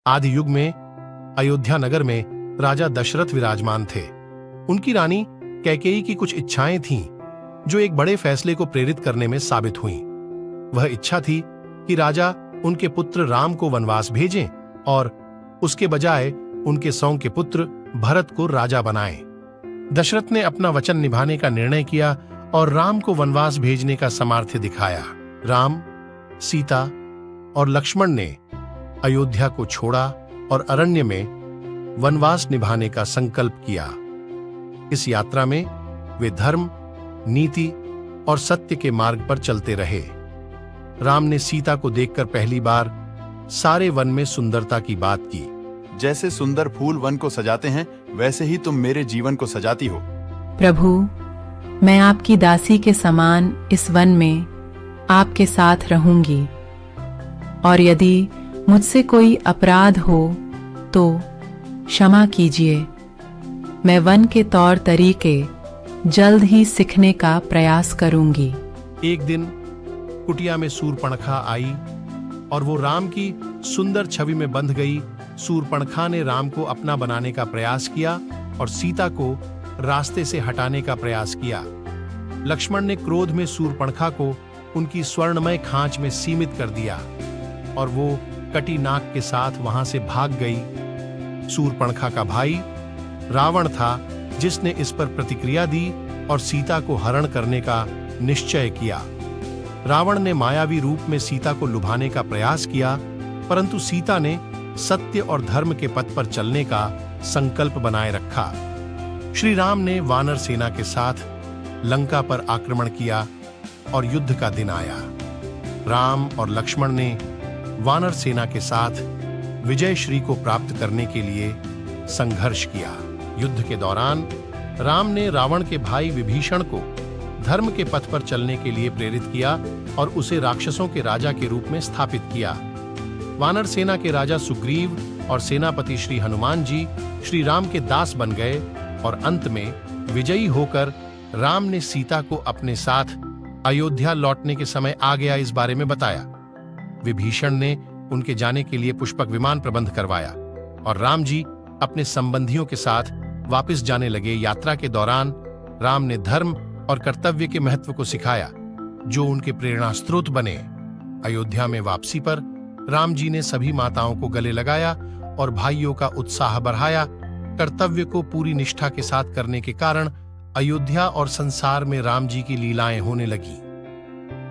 आदि युग में अयोध्या नगर में राजा दशरथ विराजमान थे। उनकी रानी कैकेयी की कुछ इच्छाएं थीं जो एक बड़े फैसले को प्रेरित करने में साबित हुईं। वह इच्छा थी कि राजा उनके पुत्र राम को वनवास भेजें और उसके बजाय उनके सौंगे पुत्र भरत को राजा बनाएं। दशरथ ने अपना वचन निभाने का निर्णय किया और राम को वनवास भेजने का सामर्थ्य दिखाया। राम, सीता और लक्ष्मण ने अयोध्या को छोड़ा और अरण्य में वनवास निभाने का संकल्प किया। इस यात्रा में वे धर्म, नीति और सत्य के मार्ग पर चलते रहे। राम ने सीता को देखकर पहली बार सारे वन में सुंदरता की बात की। जैसे सुंदर फूल वन को सजाते हैं, वैसे ही तुम मेरे जीवन को सजाती हो। प्रभु, मैं आपकी दासी के समान इस वन में आपके साथ रहूंगी, और यदि मुझसे कोई अपराध हो तो क्षमा कीजिए। मैं वन के तौर तरीके जल्द ही सीखने का प्रयास करूंगी। एक दिन कुटिया में सूर्पणखा आई और वो राम की सुंदर छवि में बंध गई। सूर्पणखा ने राम को अपना बनाने का प्रयास किया और सीता को रास्ते से हटाने का प्रयास किया। लक्ष्मण ने क्रोध में सूर्पणखा को उनकी स्वर्णमय खांच में सीमित कर दिया और वो कटी नाक के साथ वहां से भाग गई। सूर्पणखा का भाई रावण था जिसने इस पर प्रतिक्रिया दी और सीता को हरण करने का निश्चय किया। रावण ने मायावी रूप में सीता को लुभाने का प्रयास किया, परंतु सीता ने सत्य और धर्म के पथ पर चलने का संकल्प बनाए रखा। श्री राम ने वानर सेना के साथ लंका पर आक्रमण किया और युद्ध का दिन आया। राम और लक्ष्मण ने वानर सेना के साथ विजय श्री को प्राप्त करने के लिए संघर्ष किया। युद्ध के दौरान राम ने रावण के भाई विभीषण को धर्म के पथ पर चलने के लिए प्रेरित किया और उसे राक्षसों के राजा के रूप में स्थापित किया। वानर सेना के राजा सुग्रीव और सेनापति श्री हनुमान जी श्री राम के दास बन गए और अंत में विजयी होकर राम ने सीता को अपने साथ अयोध्या लौटने के समय आ गया इस बारे में बताया। विभीषण ने उनके जाने के लिए पुष्पक विमान प्रबंध करवाया और राम जी अपने संबंधियों के साथ वापस जाने लगे। यात्रा के दौरान राम ने धर्म और कर्तव्य के महत्व को सिखाया जो उनके प्रेरणा स्रोत बने। अयोध्या में वापसी पर राम जी ने सभी माताओं को गले लगाया और भाइयों का उत्साह बढ़ाया। कर्तव्य को पूरी निष्ठा के साथ करने के कारण अयोध्या और संसार में राम जी की लीलाएं होने लगी।